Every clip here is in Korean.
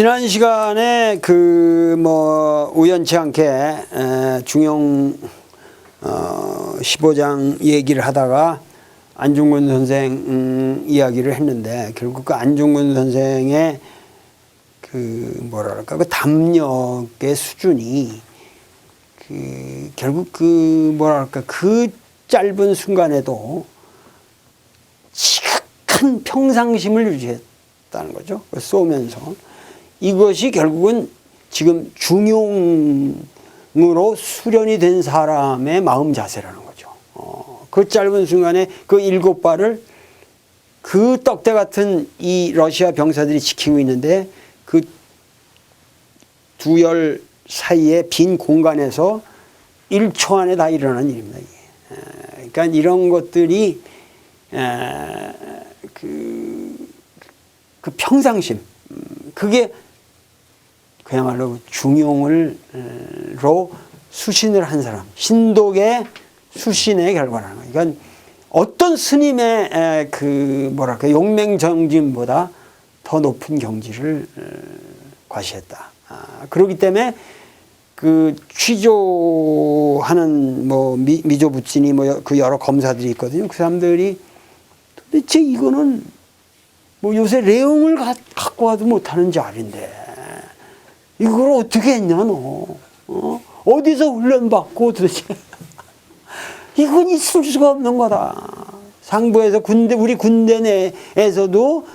지난 시간에 우연치 않게 중용 15장 얘기를 하다가 안중근 선생 이야기를 했는데, 결국 그 안중근 선생의 그 담력의 수준이 결국 그 짧은 순간에도 지극한 평상심을 유지했다는 거죠. 쏘면서. 이것이 결국은 지금 중용으로 수련이 된 사람의 마음 자세라는 거죠. 그 짧은 순간에 그 7발을 그 떡대 같은 이 러시아 병사들이 지키고 있는데, 그 두 열 사이에 빈 공간에서 1초 안에 다 일어난 일입니다. 그러니까 이런 것들이 그 평상심, 그게 그야말로 중용으로 수신을 한 사람, 신독의 수신의 결과라는 거예요. 그러니까 어떤 스님의 용맹정진보다 더 높은 경지를 과시했다. 그렇기 때문에 그 취조하는 미조부진이 그 여러 검사들이 있거든요. 그 사람들이 도대체 이거는 요새 내용을 갖고 와도 못하는 자리인데 이걸 어떻게 했냐 너? 어디서 훈련받고 도대체 이건 있을 수가 없는 거다. 상부에서 우리 군대 내에서도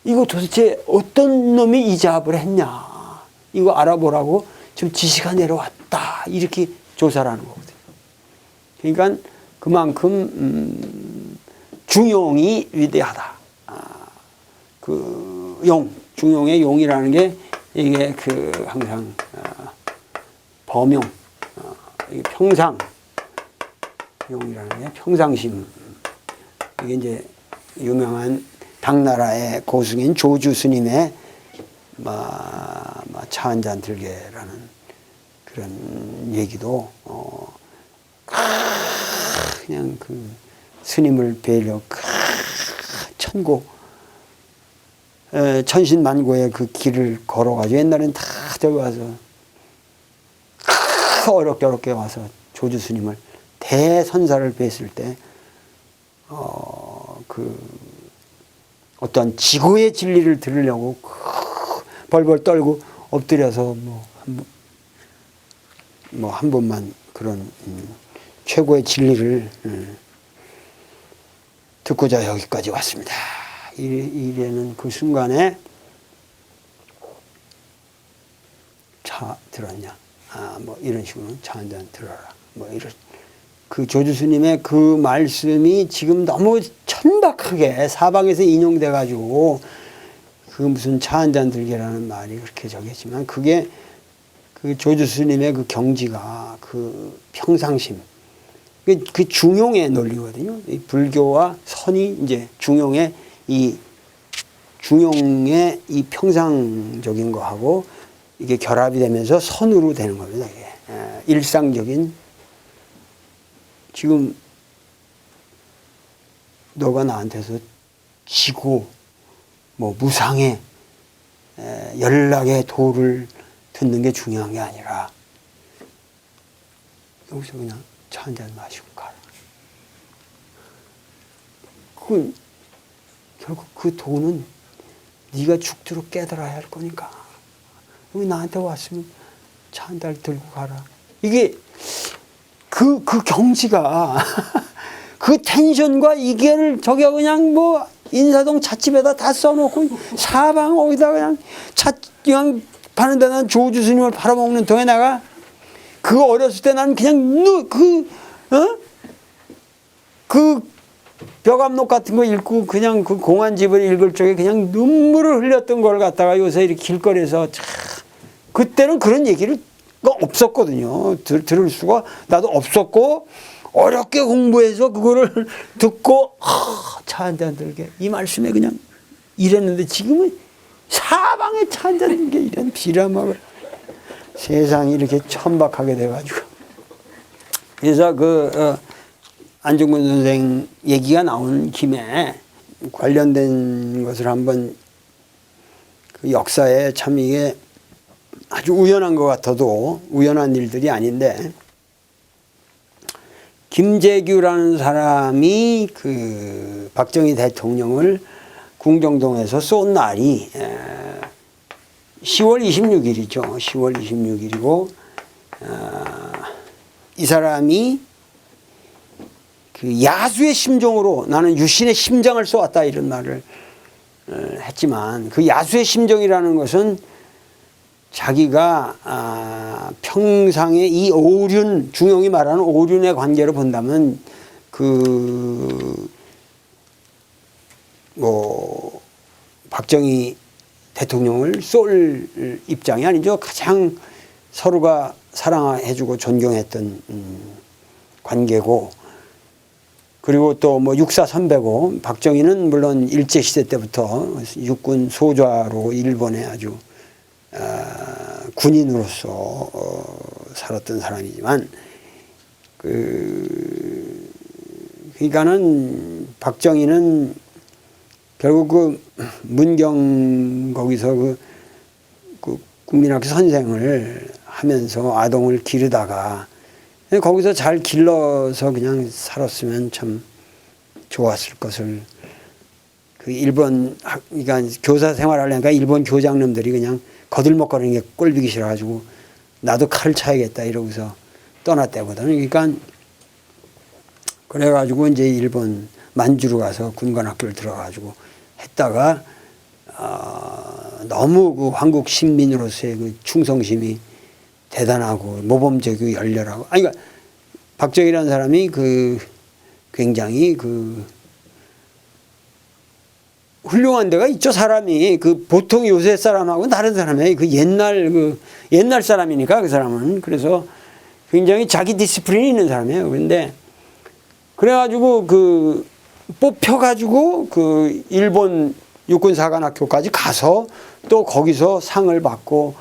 이거 도대체 어떤 놈이 이 작업을 했냐, 이거 알아보라고 지금 지시가 내려왔다, 이렇게 조사를 하는 거거든요. 그러니까 그만큼 중용이 위대하다. 중용의 용이라는 게 이게 항상 범용, 평상, 용이라는 게 평상심. 이게 이제 유명한 당나라의 고승인 조주 스님의 차 한잔 들게라는 그런 얘기도 그냥 그 스님을 뵈려 천고 천신만고의 그 길을 걸어가지고, 옛날엔 다 저기 와서 어렵게 와서 조주 스님을 대선사를 뵀을 때 어떤 지고의 진리를 들으려고 벌벌 떨고 엎드려서 한 번만 그런 최고의 진리를 듣고자 여기까지 왔습니다. 이래는 그 순간에 차 들었냐? 이런 식으로 차 한잔 들어라. 이런. 그 조주 스님의 그 말씀이 지금 너무 천박하게 사방에서 인용돼 가지고 그 무슨 차 한잔 들게라는 말이 그렇게 저기했지만, 그게 그 조주 스님의 그 경지가 그 평상심, 그 중용의 논리거든요. 이 불교와 선이 이제 중용의 이 평상적인 거하고 이게 결합이 되면서 선으로 되는 겁니다. 이게 일상적인, 지금 너가 나한테서 지고 무상의 연락의 도를 듣는 게 중요한 게 아니라 여기서 그냥 차 한잔 마시고 가라. 결국 그 도는 네가 죽도록 깨달아야 할 거니까 여기 나한테 왔으면 차 한 잔 들고 가라. 이게 그 경지가 그 텐션과 이게를 저기가 그냥 인사동 찻집에다 다 써놓고 사방 어디다 그냥 파는 데 난 조주 스님을 팔아먹는 동에다가 그거 어렸을 때 난 그냥 그 벽암록 같은 거 읽고 그냥 그 공안집을 읽을 적에 그냥 눈물을 흘렸던 걸 갖다가 요새 이렇게 길거리에서 그때는 그런 얘기를 없었거든요. 들을 수가 나도 없었고, 어렵게 공부해서 그거를 듣고 차 한잔 들게 이 말씀에 그냥 이랬는데, 지금은 사방에 차 한잔 들게 이런 비람하고 세상이 이렇게 천박하게 돼가지고. 그래서 안중근 선생 얘기가 나온 김에 관련된 것을 한번 그 역사에 참 이게 아주 우연한 것 같아도 우연한 일들이 아닌데, 김재규라는 사람이 그 박정희 대통령을 궁정동에서 쏜 날이 10월 26일이죠. 10월 26일이고, 이 사람이 그 야수의 심정으로 나는 유신의 심장을 쏘았다 이런 말을 했지만, 그 야수의 심정이라는 것은 자기가 평상의 이 오륜, 중용이 말하는 오륜의 관계로 본다면 박정희 대통령을 쏠 입장이 아니죠. 가장 서로가 사랑해주고 존경했던 관계고, 그리고 또 육사 선배고, 박정희는 물론 일제시대 때부터 육군 소좌로 일본에 아주 군인으로서 살았던 사람이지만, 그러니까는 박정희는 결국 그 문경 거기서 그 국민학교 선생을 하면서 아동을 기르다가 거기서 잘 길러서 그냥 살았으면 참 좋았을 것을, 그 일본 그러니까 교사 생활하려니까 일본 교장님들이 그냥 거들먹거리는 게 꼴보기 싫어가지고 나도 칼을 차야겠다 이러고서 떠났다거든. 그러니까 그래가지고 이제 일본 만주로 가서 군관학교를 들어가지고 했다가 너무 그 한국 신민으로서의 그 충성심이 대단하고 모범적이고 열렬하고, 그러니까 박정희라는 사람이 그 굉장히 그 훌륭한 데가 있죠. 사람이 그 보통 요새 사람하고는 다른 사람이에요. 그 옛날 사람이니까 그 사람은. 그래서 굉장히 자기 디시플린이 있는 사람이에요. 그런데 그래가지고 그 뽑혀가지고 그 일본 육군사관학교까지 가서 또 거기서 상을 받고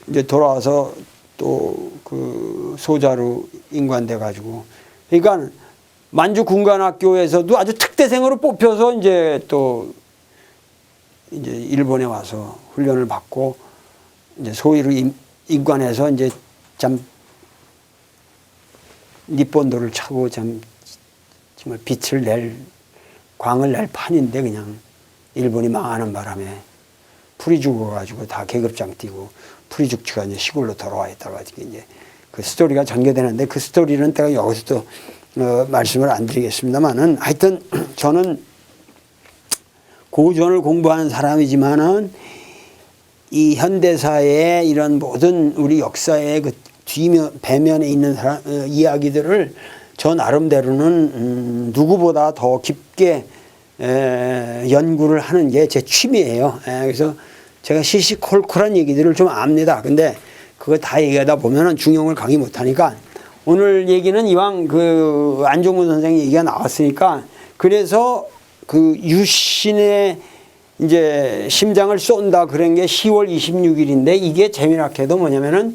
이제 돌아와서 또 그 소자로 임관돼 가지고, 그러니까 만주 군관학교에서도 아주 특대생으로 뽑혀서 이제 또 이제 일본에 와서 훈련을 받고 이제 소위로 임관해서 이제 참 니폰도를 차고 참 정말 빛을 낼, 광을 낼 판인데 그냥 일본이 망하는 바람에 풀이 죽어가지고 다 계급장 뛰고 풀이 죽지가 이제 시골로 돌아와 있다가 이제 그 스토리가 전개되는데, 그 스토리는 제가 여기서 또 말씀을 안 드리겠습니다만은, 하여튼 저는 고전을 공부하는 사람이지만은 이 현대사의 이런 모든 우리 역사의 그 배면에 있는 이야기들을 저 나름대로는 누구보다 더 깊게 연구를 하는 게 제 취미예요. 그래서 제가 시시콜콜한 얘기들을 좀 압니다. 근데 그거 다 얘기하다 보면은 중용을 강의 못하니까, 오늘 얘기는 이왕 그 안중근 선생 얘기가 나왔으니까, 그래서 그 유신의 이제 심장을 쏜다 그런 게 10월 26일인데, 이게 재미나게도 뭐냐면은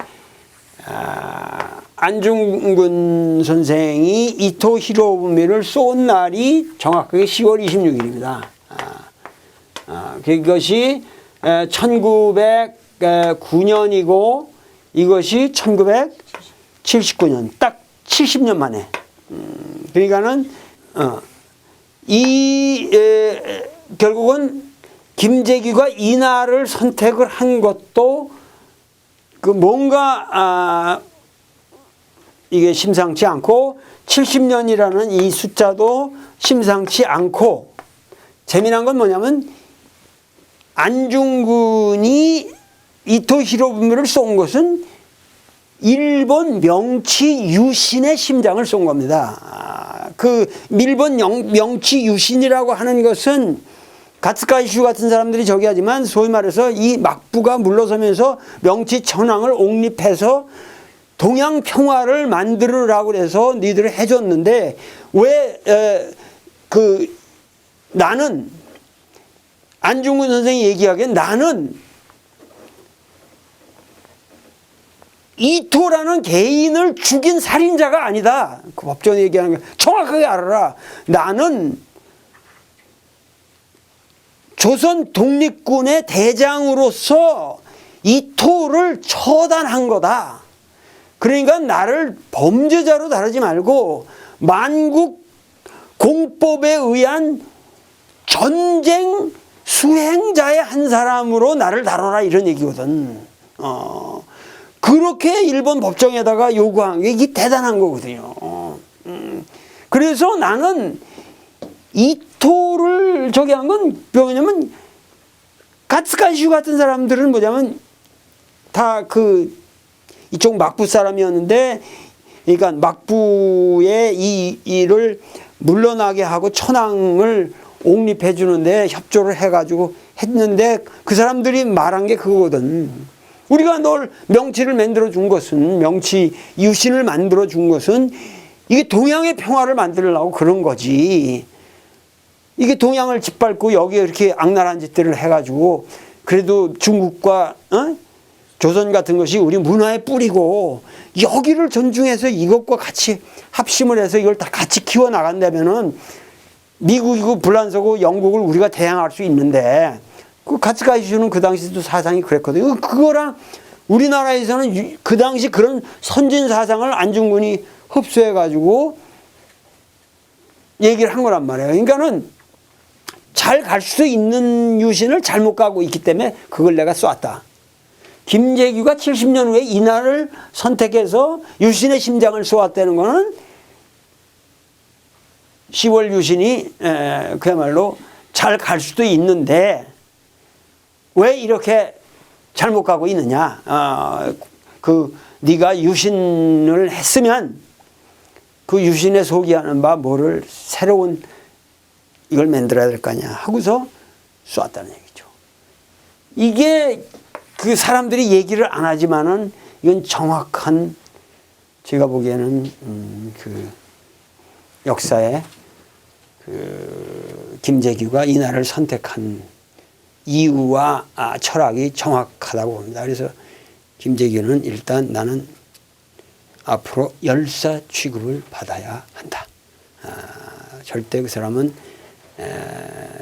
안중근 선생이 이토 히로부미를 쏜 날이 정확하게 10월 26일입니다. 그것이 1909년이고 이것이 1979년, 딱 70년 만에. 그러니까는 결국은 김재규가 이 날을 선택을 한 것도 그 뭔가 이게 심상치 않고, 70년이라는 이 숫자도 심상치 않고, 재미난 건 뭐냐면 안중근이 이토 히로부미를 쏜 것은 일본 명치 유신의 심장을 쏜 겁니다. 그 일본 명치 유신이라고 하는 것은 가츠카이슈 같은 사람들이 저기 하지만, 소위 말해서 이 막부가 물러서면서 명치 천황을 옹립해서 동양 평화를 만들으라고 그래서 니들을 해줬는데, 왜 나는 안중근 선생이 얘기하기엔 나는 이토라는 개인을 죽인 살인자가 아니다. 그 법정에 얘기하는 거 정확하게 알아라. 나는 조선 독립군의 대장으로서 이 토를 처단한 거다. 그러니까 나를 범죄자로 다루지 말고 만국 공법에 의한 전쟁 수행자의 한 사람으로 나를 다뤄라 이런 얘기거든. 그렇게 일본 법정에다가 요구한 게 이게 대단한 거거든요. 그래서 나는 이토를 저기 한 건 뭐냐면 가츠카이슈 같은 사람들은 뭐냐면 다 이쪽 막부 사람이었는데, 그러니까 막부의 이 일을 물러나게 하고 천황을 옹립해 주는데 협조를 해가지고 했는데 그 사람들이 말한 게 그거거든. 우리가 널 명치를 만들어 준 것은, 명치 유신을 만들어 준 것은 이게 동양의 평화를 만들려고 그런 거지. 이게 동양을 짓밟고 여기에 이렇게 악랄한 짓들을 해가지고 그래도 중국과 조선 같은 것이 우리 문화의 뿌리고 여기를 존중해서 이것과 같이 합심을 해서 이걸 다 같이 키워나간다면은 미국이고 불란서고 영국을 우리가 대항할 수 있는데, 그 가츠카이슈는 그 당시도 사상이 그랬거든요. 그거랑 우리나라에서는 그 당시 그런 선진 사상을 안중근이 흡수해가지고 얘기를 한 거란 말이에요. 그러니까는 잘 갈 수 있는 유신을 잘못 가고 있기 때문에 그걸 내가 쐈다. 김재규가 70년 후에 이날을 선택해서 유신의 심장을 쏘았다는 거는 10월 유신이 그야말로 잘 갈 수도 있는데 왜 이렇게 잘못 가고 있느냐. 네가 유신을 했으면 그 유신에 소기하는 바 뭐를 새로운 이걸 만들어야 될 거 아니야 하고서 쏘았다는 얘기죠. 이게 그 사람들이 얘기를 안 하지만은 이건 정확한, 제가 보기에는 그 역사에 그 김재규가 이날을 선택한 이유와 철학이 정확하다고 봅니다. 그래서 김재규는 일단 나는 앞으로 열사 취급을 받아야 한다. 절대 그 사람은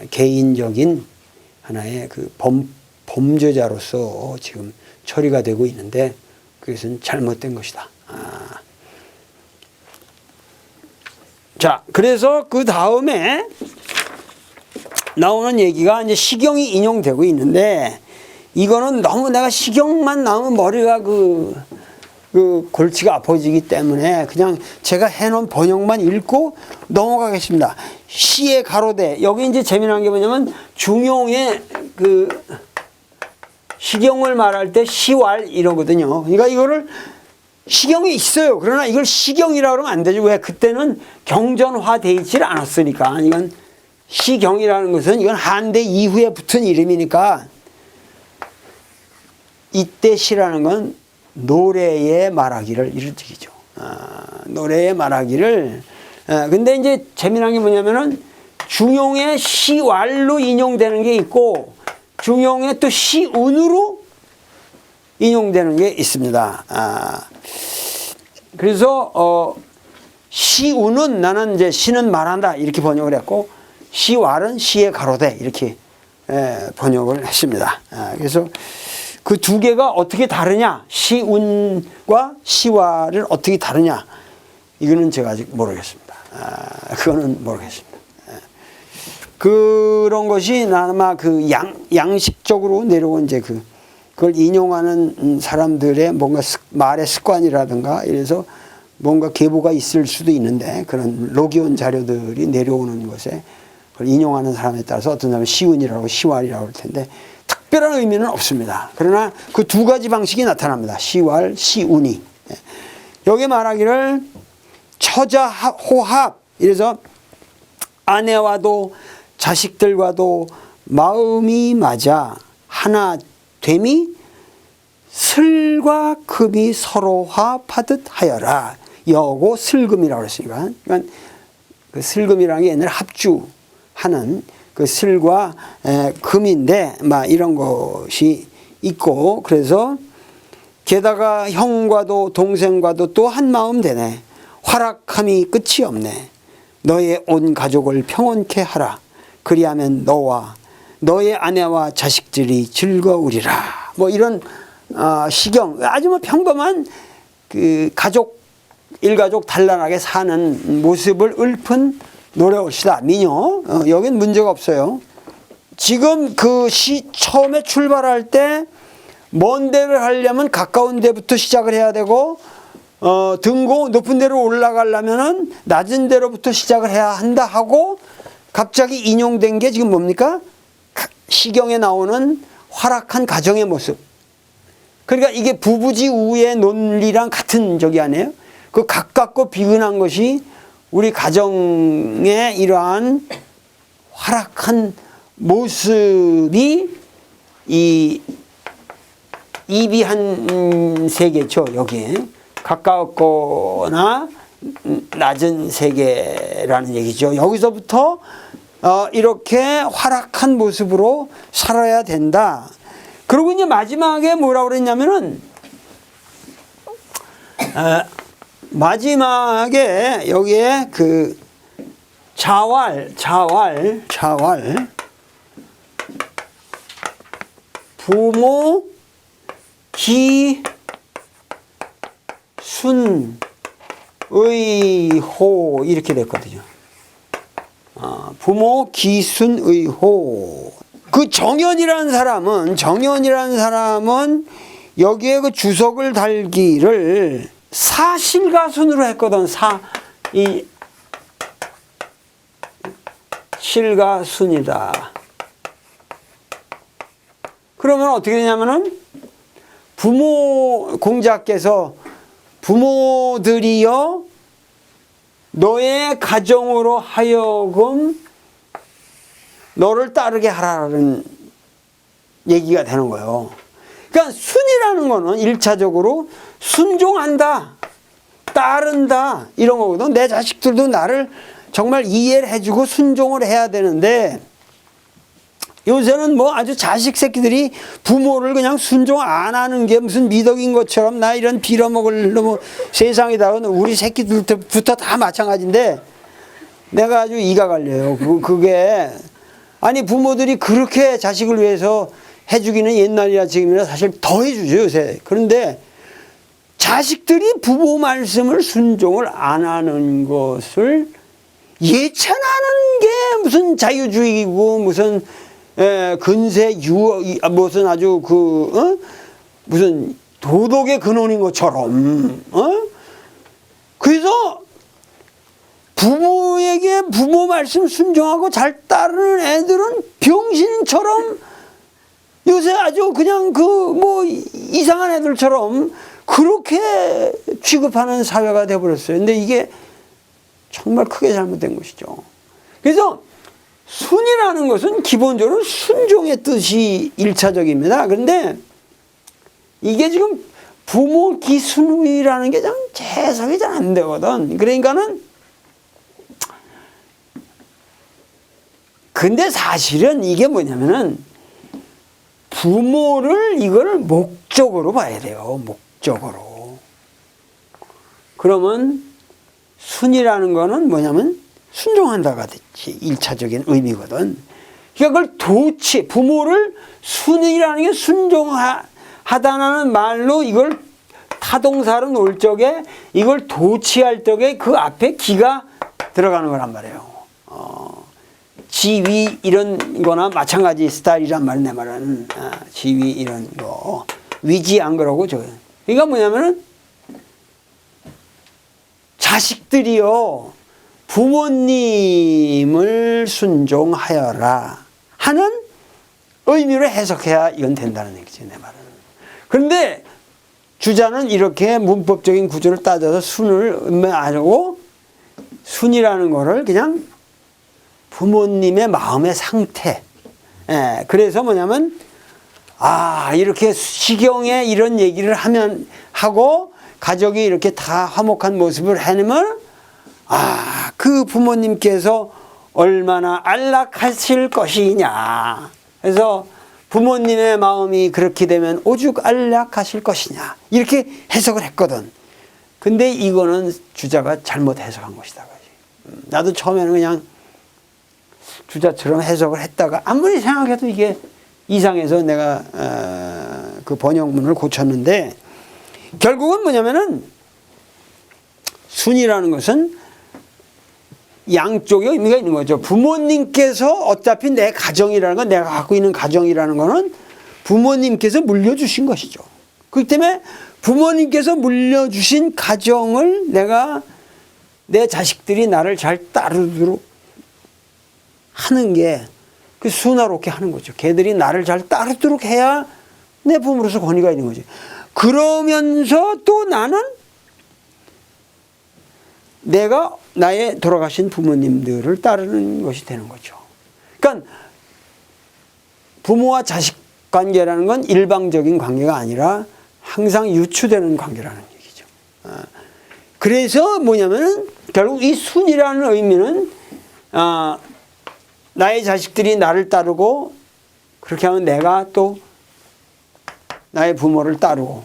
개인적인 하나의 그 범죄자로서 지금 처리가 되고 있는데 그것은 잘못된 것이다. 자, 그래서 그 다음에 나오는 얘기가 이제 시경이 인용되고 있는데, 이거는 너무 내가 시경만 나오면 머리가 그 골치가 아파지기 때문에 그냥 제가 해놓은 번역만 읽고 넘어가겠습니다. 시의 가로대. 여기 이제 재미난 게 뭐냐면 중용의 그 시경을 말할 때 시왈 이러거든요. 그러니까 이거를 시경이 있어요. 그러나 이걸 시경이라고 하면 안 되죠. 왜? 그때는 경전화되어 있질 않았으니까. 이건 시경이라는 것은 이건 한대 이후에 붙은 이름이니까, 이때 시라는 건 노래의 말하기를 일으키죠. 노래의 말하기를. 근데 이제 재미난 게 뭐냐면은 중용의 시왈로 인용되는 게 있고 중용의 또 시운으로 인용되는 게 있습니다. 그래서 시운은 나는 이제 시는 말한다 이렇게 번역을 했고, 시왈은 시의 가로대 이렇게 번역을 했습니다. 그래서 그 두 개가 어떻게 다르냐, 시운과 시왈은 어떻게 다르냐, 이거는 제가 아직 모르겠습니다. 그거는 모르겠습니다. 그런 것이 아마 그 양식적으로 내려온 이제 그걸 인용하는 사람들의 뭔가 말의 습관이라든가 이래서 뭔가 계보가 있을 수도 있는데, 그런 로기온 자료들이 내려오는 것에 그걸 인용하는 사람에 따라서 어떤 사람은 시운이라고 시왈이라고 할 텐데 특별한 의미는 없습니다. 그러나 그 두 가지 방식이 나타납니다. 시왈, 시운이. 여기 말하기를 처자 호합, 이래서 아내와도 자식들과도 마음이 맞아 하나 됨이 슬과 금이 서로 화합하듯 하여라. 여고 슬금이라고 했으니까, 그러니까 그 슬금이라는 게 옛날에 합주하는 그 슬과 금인데 막 이런 것이 있고, 그래서 게다가 형과도 동생과도 또 한 마음 되네. 활악함이 끝이 없네. 너의 온 가족을 평온케 하라. 그리하면 너와 너의 아내와 자식들이 즐거우리라. 뭐 이런 시경, 아주 뭐 평범한 그 일가족 단란하게 사는 모습을 읊은 노래올시다. 민요. 여긴 문제가 없어요. 지금 그 시 처음에 출발할 때 먼 데를 하려면 가까운 데부터 시작을 해야 되고, 등고 높은 데로 올라가려면은 낮은 데로부터 시작을 해야 한다 하고, 갑자기 인용된 게 지금 뭡니까? 시경에 나오는 활악한 가정의 모습. 그러니까 이게 부부지우의 논리랑 같은 적이 아니에요. 그 가깝고 비근한 것이 우리 가정의 이러한 활악한 모습이 이 이비한 세계죠. 여기에 가깝거나 낮은 세계라는 얘기죠. 여기서부터 이렇게 활악한 모습으로 살아야 된다. 그리고 이제 마지막에 뭐라고 그랬냐면은 마지막에 여기에 그 자활 부모 기순의호 이렇게 됐거든요. 부모 기순의호. 그 정연이라는 사람은 여기에 그 주석을 달기를 사실가순으로 했거든. 이 실가순이다. 그러면 어떻게 되냐면은 공자께서 부모들이여 너의 가정으로 하여금 너를 따르게 하라는 얘기가 되는 거예요. 그러니까 순이라는 거는 1차적으로 순종한다, 따른다 이런 거거든. 내 자식들도 나를 정말 이해를 해주고 순종을 해야 되는데, 요새는 뭐 아주 자식 새끼들이 부모를 그냥 순종 안 하는 게 무슨 미덕인 것처럼, 나 이런 빌어먹을 놈 세상이다. 우리 새끼들부터 다 마찬가지인데 내가 아주 이가 갈려요. 그게 아니 부모들이 그렇게 자식을 위해서 해주기는 옛날이나 지금이나 사실 더 해주죠 요새. 그런데 자식들이 부모 말씀을 순종을 안 하는 것을 예찬하는 게 무슨 자유주의고 무슨 근세 무슨 아주 무슨 도덕의 근원인 것처럼. 그래서 부모에게 부모 말씀 순종하고 잘 따르는 애들은 병신처럼 요새 아주 그냥 뭐 이상한 애들처럼 그렇게 취급하는 사회가 되어버렸어요. 근데 이게 정말 크게 잘못된 것이죠. 그래서 순이라는 것은 기본적으로 순종의 뜻이 1차적입니다. 그런데 이게 지금 부모 기순의라는 게 좀 해석이 잘 안 되거든. 그러니까는 근데 사실은 이게 뭐냐면은 부모를 이걸 목적으로 봐야 돼요. 목적으로. 그러면 순이라는 거는 뭐냐면 순종한다가 됐지. 1차적인 의미거든. 그러니까 그걸 부모를 순이라는 게 순종하다는 말로 이걸 타동사로 놓을 적에 이걸 도치할 적에 그 앞에 기가 들어가는 거란 말이에요. 지위 이런 거나 마찬가지 스타일이란 말이야. 내 말은 지위 이런 거 위지 안 그러고 저거. 그러니까 뭐냐면은 자식들이요 부모님을 순종하여라 하는 의미로 해석해야 이건 된다는 얘기죠. 내 말은. 그런데 주자는 이렇게 문법적인 구조를 따져서 순을 안 하고 순이라는 거를 그냥 부모님의 마음의 상태. 그래서 뭐냐면 이렇게 시경에 이런 얘기를 하고 가족이 이렇게 다 화목한 모습을 해내면 그 부모님께서 얼마나 안락하실 것이냐. 그래서 부모님의 마음이 그렇게 되면 오죽 안락하실 것이냐. 이렇게 해석을 했거든. 근데 이거는 주자가 잘못 해석한 것이다. 나도 처음에는 그냥 주자처럼 해석을 했다가 아무리 생각해도 이게 이상해서 내가 그 번역문을 고쳤는데, 결국은 뭐냐면은 순이라는 것은 양쪽의 의미가 있는 거죠. 부모님께서 어차피 내 가정이라는 건, 내가 갖고 있는 가정이라는 거는 부모님께서 물려주신 것이죠. 그렇기 때문에 부모님께서 물려주신 가정을 내가, 내 자식들이 나를 잘 따르도록 하는 게 그 순화롭게 하는 거죠. 걔들이 나를 잘 따르도록 해야 내 부모로서 권위가 있는 거지. 그러면서 또 나는 내가 나의 돌아가신 부모님들을 따르는 것이 되는 거죠. 그러니까 부모와 자식 관계라는 건 일방적인 관계가 아니라 항상 유추되는 관계라는 얘기죠. 그래서 뭐냐면은 결국 이 순이라는 의미는 나의 자식들이 나를 따르고, 그렇게 하면 내가 또 나의 부모를 따르고,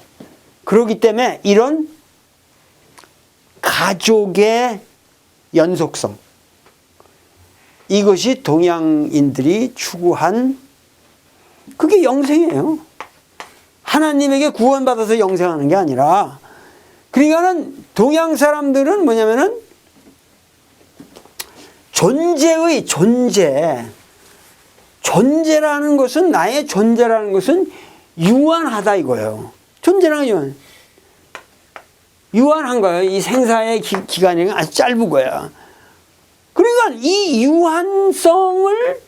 그렇기 때문에 이런 가족의 연속성, 이것이 동양인들이 추구한, 그게 영생이에요. 하나님에게 구원받아서 영생하는 게 아니라. 그러니까는 동양 사람들은 뭐냐면은 존재의 존재라는 것은, 나의 존재라는 것은 유한하다 이거예요. 존재라는 건 유한한 거예요. 이 생사의 기간이 아주 짧은 거야. 그러니까 이 유한성을,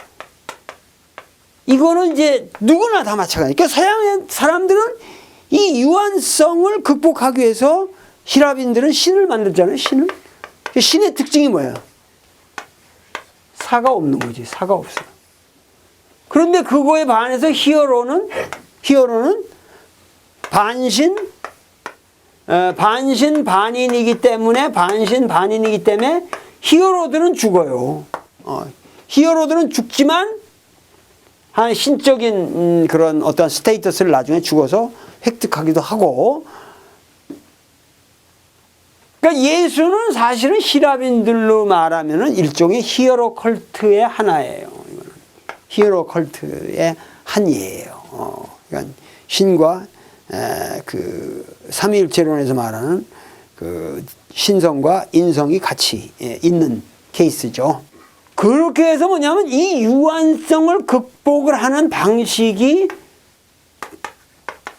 이거는 이제 누구나 다 마찬가지예요. 그러니까 서양의 사람들은 이 유한성을 극복하기 위해서, 히랍인들은 신을 만들잖아요. 신의 특징이 뭐예요? 사가 없는 거지. 사가 없어요. 그런데 그거에 반해서 히어로는 반인이기 때문에 히어로들은 죽어요. 히어로들은 죽지만 한 신적인 그런 어떤 스테이터스를 나중에 죽어서 획득하기도 하고. 그러니까 예수는 사실은 히랍인들로 말하면은 일종의 히어로 컬트의 하나예요. 히어로 컬트의 한 예예요. 그러니까 신과 그 삼위일체론에서 말하는 그 신성과 인성이 같이 있는 케이스죠. 그렇게 해서 뭐냐면 이 유한성을 극복을 하는 방식이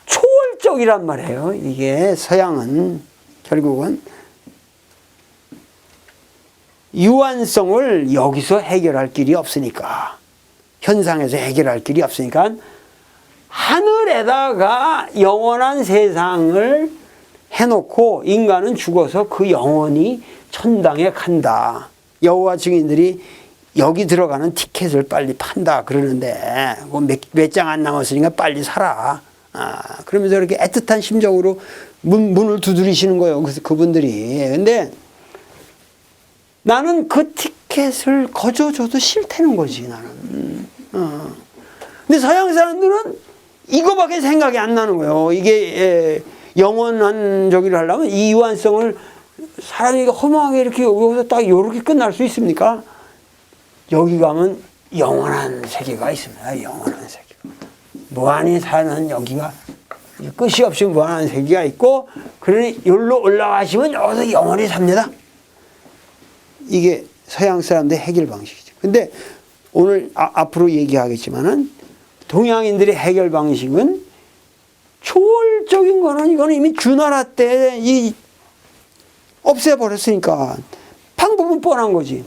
초월적이란 말이에요. 이게 서양은 결국은 유한성을 여기서 해결할 길이 없으니까, 현상에서 해결할 길이 없으니까 하늘에다가 영원한 세상을 해놓고 인간은 죽어서 그 영혼이 천당에 간다. 여호와 증인들이 여기 들어가는 티켓을 빨리 판다 그러는데, 몇 장 안 남았으니까 빨리 살아. 그러면서 이렇게 애틋한 심정으로 문을 두드리시는 거예요. 그래서 그분들이. 근데 나는 그 티켓을 거저줘도 싫다는 거지, 나는. 근데 서양 사람들은 이거밖에 생각이 안 나는 거예요. 이게 영원한 저기를 하려면 이 유한성을, 사람이 허무하게 이렇게 여기서 딱 요렇게 끝날 수 있습니까? 여기 가면 영원한 세계가 있습니다. 영원한 세계. 무한히 사는 여기가 끝이 없이 무한한 세계가 있고, 그러니 여기로 올라가시면 여기서 영원히 삽니다. 이게 서양 사람들의 해결 방식이죠. 근데 오늘 앞으로 얘기하겠지만은 동양인들의 해결 방식은 초월적인 거는, 이거는 이미 주나라 때 없애버렸으니까 방법은 뻔한 거지.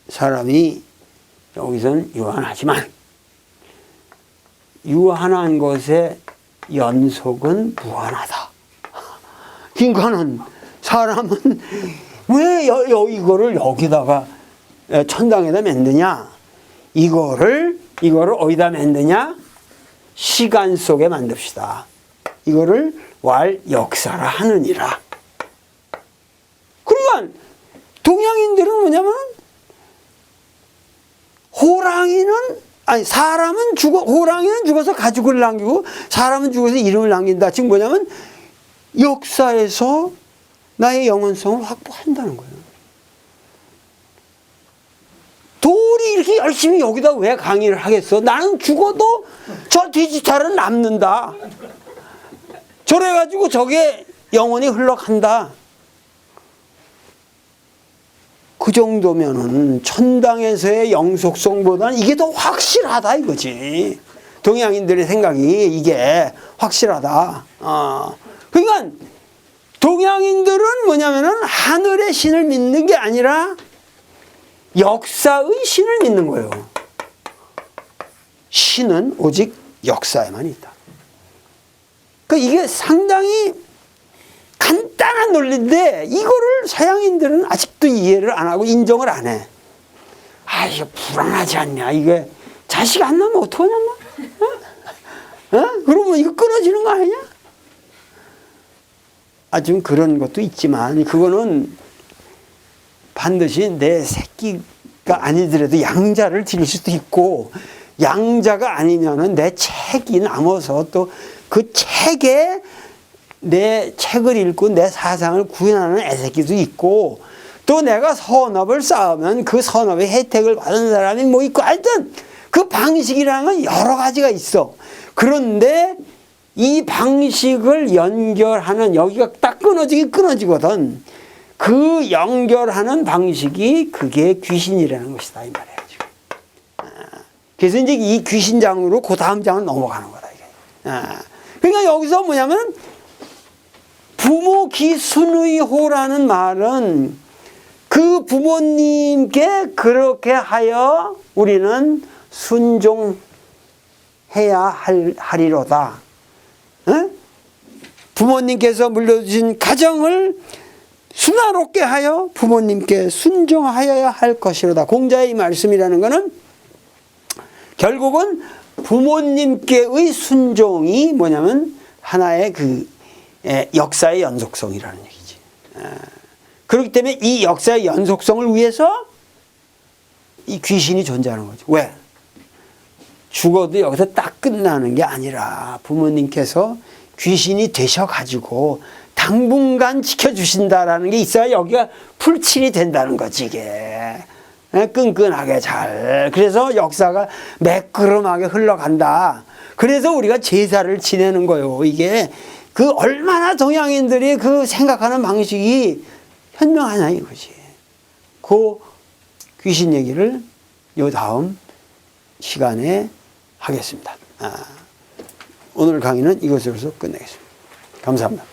사람이 여기서는 유한하지만 유한한 것의 연속은 무한하다. 그러니까는 사람은 왜 이거를 여기다가 천당에다 만드냐? 이거를 어디다 만드냐? 시간 속에 만듭시다. 이거를 역사라 하느니라. 그러니까 동양인들은 뭐냐면 호랑이는 죽어서 가죽을 남기고 사람은 죽어서 이름을 남긴다. 지금 뭐냐면 역사에서 나의 영원성을 확보한다는 거예요. 돌이 이렇게 열심히 여기다 왜 강의를 하겠어? 나는 죽어도 저 디지털은 남는다. 저래가지고 저게 영원히 흘러간다. 그 정도면은 천당에서의 영속성보다는 이게 더 확실하다 이거지. 동양인들의 생각이 이게 확실하다. 그러니까 동양인들은 뭐냐면은 하늘의 신을 믿는 게 아니라 역사의 신을 믿는 거예요. 신은 오직 역사에만 있다. 그러니까 이게 상당히 간단한 논리인데 이거를 서양인들은 아직도 이해를 안 하고 인정을 안 해. 아, 이거 불안하지 않냐? 이게 자식 안 나면 어떡하냐? 그러면 이거 끊어지는 거 아니냐? 좀 그런 것도 있지만 그거는 반드시 내 새끼가 아니더라도 양자를 드릴 수도 있고 양자가 아니면은 내 책이 남아서 또 그 책에 내 책을 읽고 내 사상을 구현하는 애새끼도 있고 또 내가 선업을 쌓으면 그 선업의 혜택을 받은 사람이 뭐 있고 하여튼 그 방식이라는 건 여러 가지가 있어. 그런데 이 방식을 연결하는 여기가 딱 끊어지거든. 그 연결하는 방식이 그게 귀신이라는 것이다 이 말이야 지금. 그래서 이제 이 귀신장으로 그 다음 장을 넘어가는 거다 이게. 그러니까 여기서 뭐냐면 부모 기순의호라는 말은 그 부모님께 그렇게 하여 우리는 순종해야 하리로다. 부모님께서 물려주신 가정을 순화롭게 하여 부모님께 순종하여야 할 것이로다. 공자의 이 말씀이라는 것은 결국은 부모님께의 순종이 뭐냐면 하나의 그 역사의 연속성이라는 얘기지. 그렇기 때문에 이 역사의 연속성을 위해서 이 귀신이 존재하는 거죠. 왜? 죽어도 여기서 딱 끝나는 게 아니라 부모님께서 귀신이 되셔가지고 당분간 지켜주신다라는 게 있어야 여기가 풀칠이 된다는 거지 이게. 끈끈하게 잘. 그래서 역사가 매끄럼하게 흘러간다. 그래서 우리가 제사를 지내는 거예요. 이게 그 얼마나 동양인들이 그 생각하는 방식이 현명하냐 이거지. 그 귀신 얘기를 요 다음 시간에 하겠습니다. 오늘 강의는 이것으로서 끝내겠습니다. 감사합니다.